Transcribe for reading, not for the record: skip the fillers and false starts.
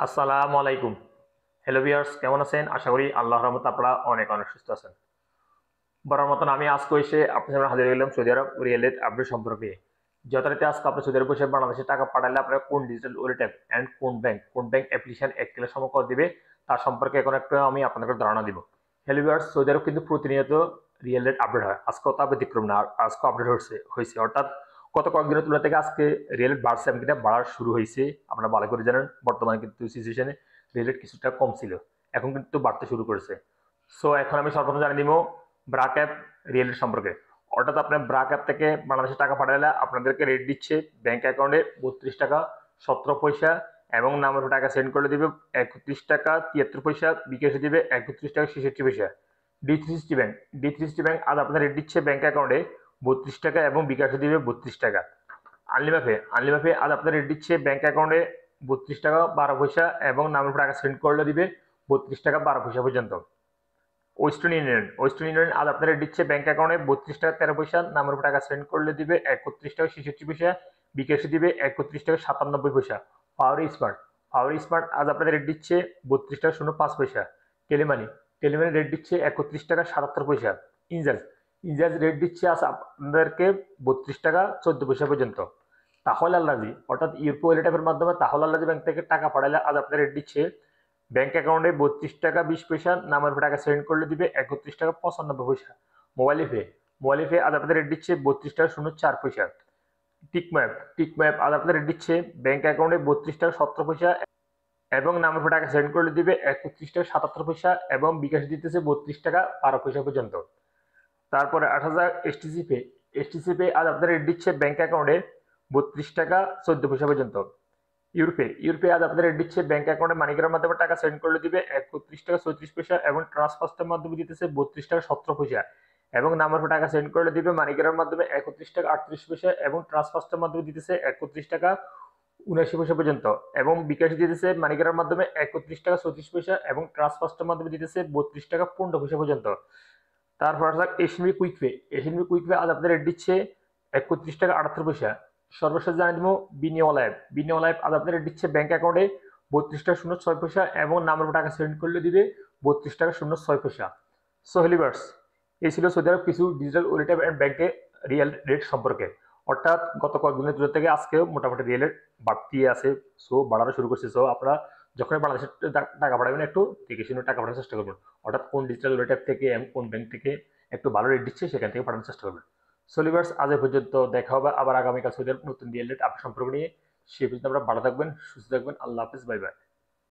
আসসালামু আলাইকুম। Hello viewers, কেমন আছেন? আশা করি আল্লাহর রহমতে আপনারা অনেক অনেক সুস্থ আছেন। বরাবর মতন আমি আজকে এসে আপনার সামনে হাজির হলাম সৌদি আরব রিয়েলের আপডেট সম্পর্কে। যথারীতি আজকে আপনার সৌদি আরব বসে বাংলাদেশে টাকা পাঠালে আপনারা কোন ডিজিটাল ওয়ালেট অ্যাপ অ্যান্ড কোন ব্যাংক অ্যাপ্লিকেশন এককালে সময় দিবে তার সম্পর্কে এখন একটা আমি আপনাদের ধারণা দিব। হ্যালো ভিউয়ার্স, সৌদি আরব কিন্তু প্রতিনিয়ত রিয়েল রেট আপডেট হয়। আজকেও তা ব্যতিক্রম না, আজকে আপডেট হয়েছে অর্থাৎ গত কয়েকদিনের তুলনা থেকে আজকে রিয়েল বাড়ছে, এবং কিনা বাড়ার শুরু হয়েছে। আপনারা ভালো করে জানেন বর্তমানে কিন্তু সিচুয়েশনে রিয়েল রেট কিছুটা কম ছিল, এখন কিন্তু বাড়তে শুরু করেছে। সো এখন আমি সর্বপ্রথম জানিয়ে দিব ব্রাক অ্যাপ রিয়েল রেট সম্পর্কে। অর্থাৎ আপনার ব্রাক অ্যাপ থেকে বাংলাদেশে টাকা পাঠালে আপনাদেরকে রেট দিচ্ছে ব্যাংক অ্যাকাউন্টে 32 টাকা 17 পয়সা, এবং নামের টাকা সেন্ড করে দিবে 31 টাকা 73 পয়সা, বিকাশে দিবে 31 টাকা 66 পয়সা। ডি360 ব্যাংক আজ আপনাদের রেট দিচ্ছে ব্যাংক অ্যাকাউন্টে 32 টাকা এবং বিকাশে দিবে 32 টাকা। আনলিমাফে আজ আপনাদের রেট দিচ্ছে ব্যাংক অ্যাকাউন্টে 32 টাকা 12 পয়সা, এবং নামের টাকা সেন্ড করলে দিবে 32 টাকা 12 পয়সা পর্যন্ত। ওয়েস্টার্ন ইউনিয়ন আজ আপনার রেট দিচ্ছে ব্যাংক অ্যাকাউন্টে 32 টাকা 13 পয়সা, নামের উপর টাকা সেন্ড করলে দিবে 31 টাকা 66 পয়সা, বিকাশে দিবে 31 টাকা 97 পয়সা। পাওয়ার স্মার্ট আজ আপনাদের রেট দিচ্ছে 32 টাকা 05 পয়সা। টেলিমানি টেলিমানি রেট দিচ্ছে 31 টাকা 77 পয়সা। ইনজার্জ রেট দিচ্ছে আজ আপনাদেরকে 32 টাকা 14 পয়সা পর্যন্ত। তাহলে আল্লাজি অর্থাৎ ইউরোপ ওয়ালেট অ্যাপের মাধ্যমে তাহলে আল্লাজি ব্যাংক থেকে টাকা পাঠালে আজ আপনার রেট দিচ্ছে ব্যাংক অ্যাকাউন্টে 32 টাকা 20 পয়সা, নামের টাকা সেন্ড করলে দিবে 31 টাকা 95 পয়সা। মোবাইল পে আজ আপনাদের রেট দিচ্ছে 32 টাকা 04 পয়সা। টিকম্যাপ আজ আপনাদের রেট দিচ্ছে ব্যাংক অ্যাকাউন্টে 32 টাকা 17 পয়সা, এবং নামের টাকা সেন্ড করলে দিবে 31 টাকা 77 পয়সা, এবং বিকাশ দিতেছে 32 টাকা 12 পয়সা পর্যন্ত। তারপরে 8000 এসটিসি পে আজ আপনাদের রেট দিচ্ছে ব্যাংক অ্যাকাউন্টে 32 টাকা 14 পয়সা পর্যন্ত। ইউরোপে আজ আপনাদের রেট দিচ্ছে ব্যাংক অ্যাকাউন্টে মানিগ্রামের মাধ্যমে টাকা সেন্ড করলে দিবে 31 টাকা 34 পয়সা, এবং ট্রান্সফার্সের মাধ্যমে দিতেছে 32 টাকা 17 পয়সা, এবং নাম্বার টাকা সেন্ড করলে দিবে মানিগ্রামের মাধ্যমে 31 টাকা 38 পয়সা, এবং ট্রান্সফার্সের মাধ্যমে দিতেছে 31 টাকা 79 পয়সা পর্যন্ত, এবং বিকাশ দিতেছে মানিগ্রামের মাধ্যমে 31 টাকা 34 পয়সা, এবং ট্রান্সফার্সের মাধ্যমে দিতেছে 32 টাকা 15 পয়সা পর্যন্ত। তারপর এশিয়ানবি কুইক পে আজ আপনাদের রেট দিচ্ছে 31 টাকা 78 পয়সা। সর্বশেষ জানিয়ে দিব বিনিয়োগ আজ আপনাদের রেট দিচ্ছে ব্যাংক অ্যাকাউন্টে 32 টাকা 06 পয়সা, এবং নামের টাকা সেন্ড করলে দিবে 32 টাকা 06 পয়সা। সো হেলিভার্স, এই ছিল সৌদি আরব কিছু ডিজিটাল ওয়ালেট অ্যান্ড ব্যাংকে রিয়েল রেট সম্পর্কে। অর্থাৎ গত কয়েকদিনের তুলনা থেকে আজকে মোটামুটি রিয়েল রেট বাড়তি আছে, সো বাড়ানো শুরু করছে। সো আপনারা যখন বাংলাদেশের টাকা পাঠাবেন একটু দেখে শুনে টাকা পাঠানোর চেষ্টা করবেন। অর্থাৎ কোন ডিজিটাল ওয়ালেট অ্যাপ থেকে এবং কোন ব্যাংক থেকে একটু ভালো রেট দিচ্ছে সেখান থেকে পাঠানোর চেষ্টা করবেন। সলিভার্স, আজ এ পর্যন্ত, দেখা হবে আবার আগামীকাল সৌদি আরব নতুন রিয়েল রেট আপডেট সম্পর্ক নিয়ে। সে পর্যন্ত আপনারা ভালো থাকবেন, সুস্থ থাকবেন। আল্লাহ হাফিজ, বাই বাই।